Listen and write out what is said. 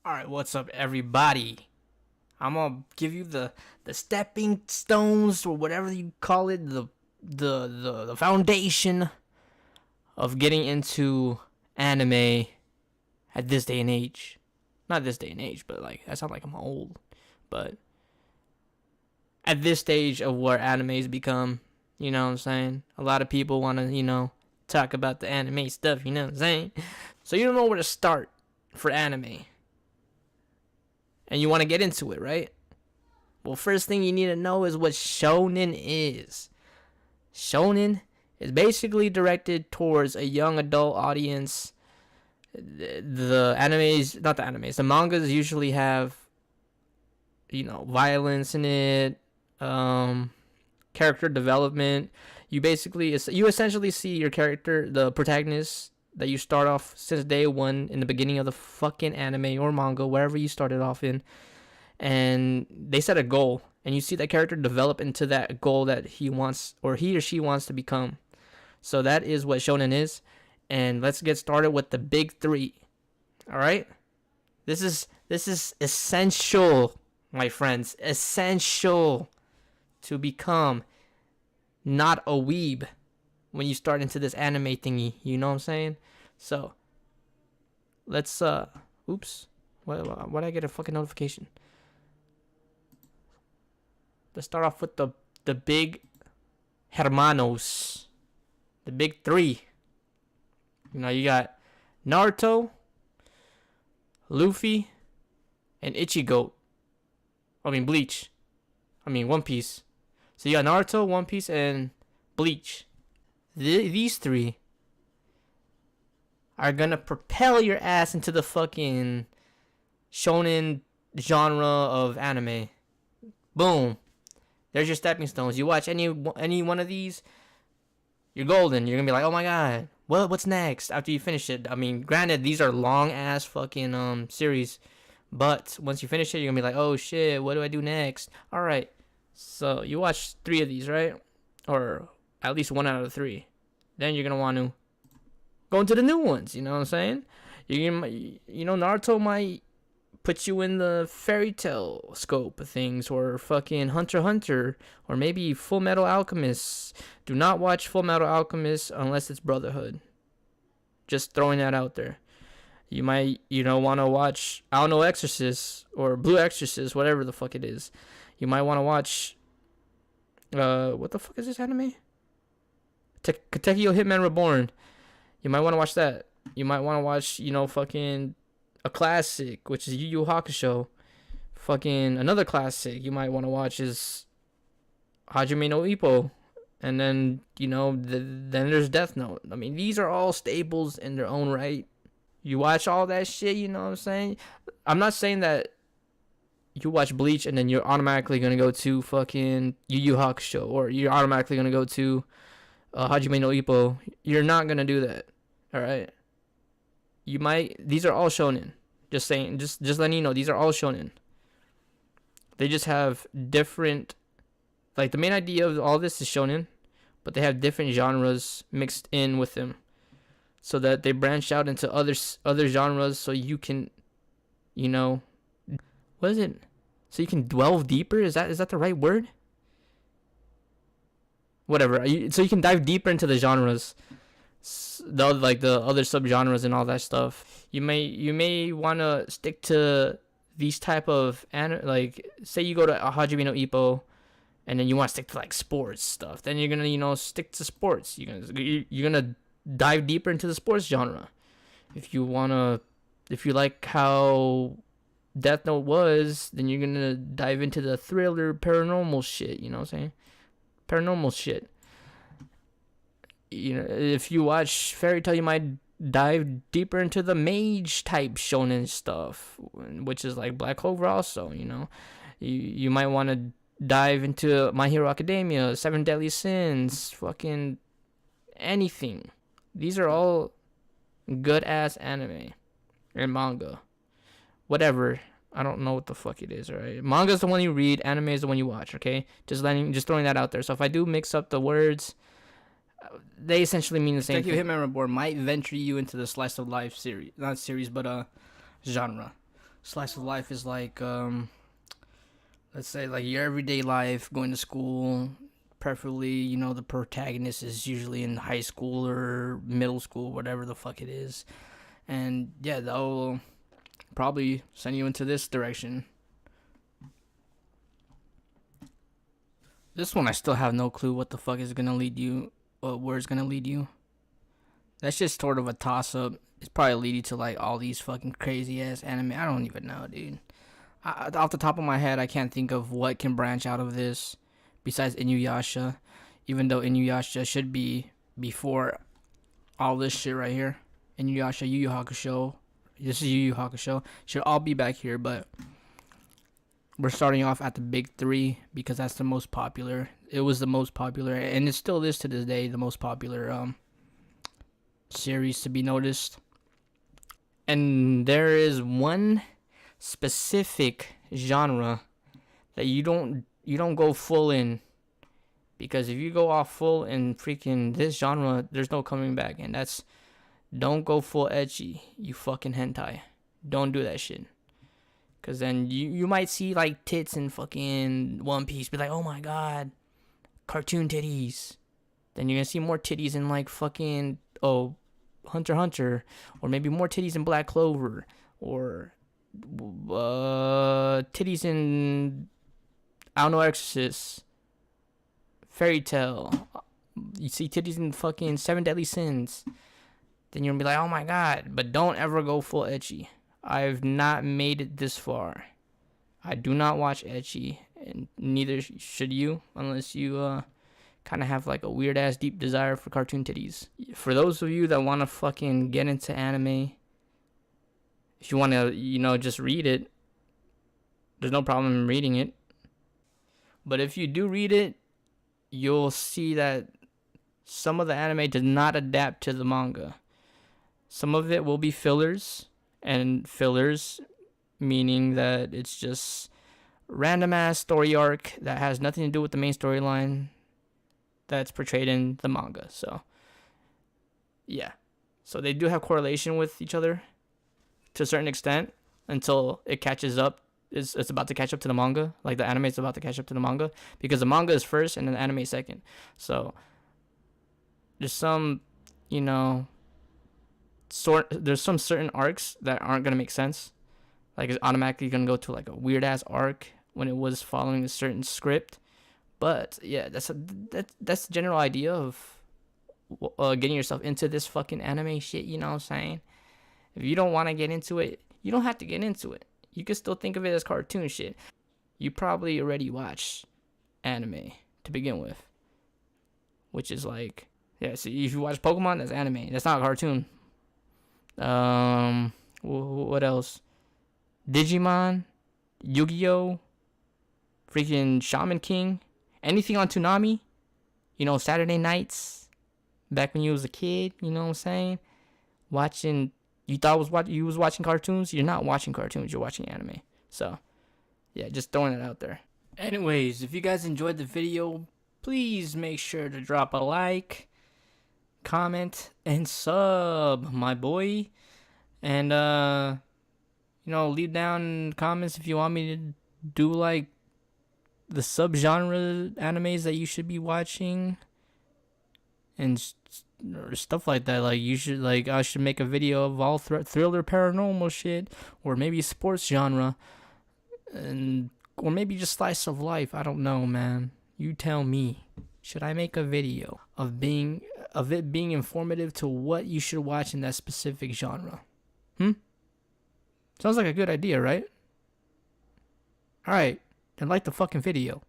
All right, what's up, everybody? I'm gonna give you the stepping stones or whatever you call it, the foundation of getting into anime at this day and age. Not this day and age, but like that sounds like I'm old. But at this stage of where animes become, you know what I'm saying? A lot of people want to, talk about the anime stuff, you know what I'm saying? So you don't know where to start for anime and you want to get into it, right? Well, first thing you need to know is what shonen is. Shonen is basically directed towards a young adult audience. The animes, not the animes, the mangas usually have, violence in it, character development. You essentially see your character, the protagonist that you start off since day one in the beginning of the fucking anime or manga, wherever you started off in, and they set a goal, and you see that character develop into that goal that he wants or he or she wants to become. So that is what shonen is, and let's get started with the big three. All right, this is essential, my friends, essential to become not a weeb when you start into this anime thingy. You know what I'm saying? So let's oops, why did I get a fucking notification? Let's start off with the big hermanos, the big three. You got Naruto, Luffy, and Ichigo. I mean Bleach. I mean One Piece. So you got Naruto, One Piece, and Bleach. These three are gonna propel your ass into the fucking shonen genre of anime. Boom. There's your stepping stones. You watch any one of these, you're golden. You're gonna be like, oh my god, what's next after you finish it? I mean, granted, these are long ass fucking series, but once you finish it, you're gonna be like, oh shit, what do I do next? All right, so you watch 3 of these, right? Or at least 1 out of 3. Then you're gonna want to go into the new ones. You know what I'm saying? Naruto might put you in the fairy tale scope of things, or fucking Hunter x Hunter, or maybe Full Metal Alchemist. Do not watch Full Metal Alchemist unless it's Brotherhood. Just throwing that out there. You might, want to watch, I don't know, Exorcist, or Blue Exorcist, whatever the fuck it is. You might want to watch, what the fuck is this anime? Katekyo Hitman Reborn. You might want to watch that. You might want to watch, fucking a classic, which is Yu Yu Hakusho. Fucking another classic you might want to watch is Hajime no Ippo. And then, then there's Death Note. I mean, these are all staples in their own right. You watch all that shit, you know what I'm saying? I'm not saying that you watch Bleach and then you're automatically going to go to fucking Yu Yu Hakusho, or you're automatically going to go to Hajime no Ippo. You're not going to do that. All right? These are all shonen. Just saying, just letting you know, these are all shonen. They just have different, like the main idea of all this is shonen, but they have different genres mixed in with them, so that they branch out into other genres, so you can, what is it? So you can delve deeper. Is that the right word? Whatever. So you can dive deeper into the genres, the other subgenres and all that stuff. You may want to stick to these type of like, say you go to Hajime no Ippo, and then you want to stick to like sports stuff. Then you're gonna stick to sports. You're gonna dive deeper into the sports genre. If you like how Death Note was, then you're gonna dive into the thriller paranormal shit. You know what I'm saying? Paranormal shit. If you watch Fairy Tail, you might dive deeper into the mage type shonen stuff, which is like Black Clover also. You might want to dive into My Hero Academia, Seven Deadly Sins, fucking anything. These are all good ass anime and manga. Whatever. I don't know what the fuck it is, alright? Manga is the one you read, anime is the one you watch, okay? Just throwing that out there. So if I do mix up the words, they essentially mean the same thing. Hitman Reborn might venture you into the slice of life series, not series, but genre. Slice of life is like let's say like your everyday life, going to school. Preferably, you know, the protagonist is usually in high school or middle school, whatever the fuck it is. And yeah, they'll probably send you into this direction. This one, I still have no clue what the fuck is gonna lead you, where it's gonna lead you. That's just sort of a toss up. It's probably lead you to like all these fucking crazy ass anime. I don't even know, dude. Off the top of my head, I can't think of what can branch out of this besides Inuyasha, even though Inuyasha should be before all this shit right here. Inuyasha, Yu Yu Hakusho, this is Yu Yu Hakusho, should all be back here, but we're starting off at the big three because that's the most popular. It was the most popular, and it still is to this day the most popular series to be noticed. And there is one specific genre that you don't go full in, because if you go off full in freaking this genre, there's no coming back, and that's don't go full ecchi, you fucking hentai. Don't do that shit. Cause then you might see like tits in fucking One Piece, be like, oh my god, cartoon titties. Then you're gonna see more titties in like fucking Hunter x Hunter, or maybe more titties in Black Clover, or titties in I don't know, Exorcist, Fairy Tail. You see titties in fucking Seven Deadly Sins. Then you're gonna be like, oh my god. But don't ever go full ecchi. I've not made it this far. I do not watch ecchi, and neither should you, unless you kind of have like a weird ass deep desire for cartoon titties. For those of you that want to fucking get into anime, if you want to, you know, just read it, there's no problem in reading it. But if you do read it, you'll see that some of the anime does not adapt to the manga. Some of it will be fillers, and fillers meaning that it's just random ass story arc that has nothing to do with the main storyline that's portrayed in the manga. So yeah, so they do have correlation with each other to a certain extent until it catches up. It's about to catch up to the manga, like the anime is about to catch up to the manga, because the manga is first and then the anime is second. So there's some, you know, there's some certain arcs that aren't gonna make sense. Like it's automatically gonna go to like a weird ass arc when it was following a certain script. But yeah, that's the general idea of getting yourself into this fucking anime shit. You know what I'm saying? If you don't want to get into it, you don't have to get into it. You can still think of it as cartoon shit. You probably already watched anime to begin with, which is like, yeah. So if you watch Pokemon, that's anime. That's not a cartoon. What else? Digimon, Yu-Gi-Oh, freaking Shaman King, anything on Toonami, you know, Saturday nights, back when you was a kid, you know what I'm saying? Watching, you thought you was watching cartoons? You're not watching cartoons, you're watching anime. So, yeah, just throwing it out there. Anyways, if you guys enjoyed the video, please make sure to drop a like, comment, and sub, my boy. And you know, leave down comments if you want me to do like the subgenre animes that you should be watching and or stuff like that. Like you should, like, I should make a video of all thriller paranormal shit, or maybe sports genre, and or maybe just slice of life. I don't know, man. You tell me. Should I make a video of it being informative to what you should watch in that specific genre? Sounds like a good idea, right? Alright, then like the fucking video.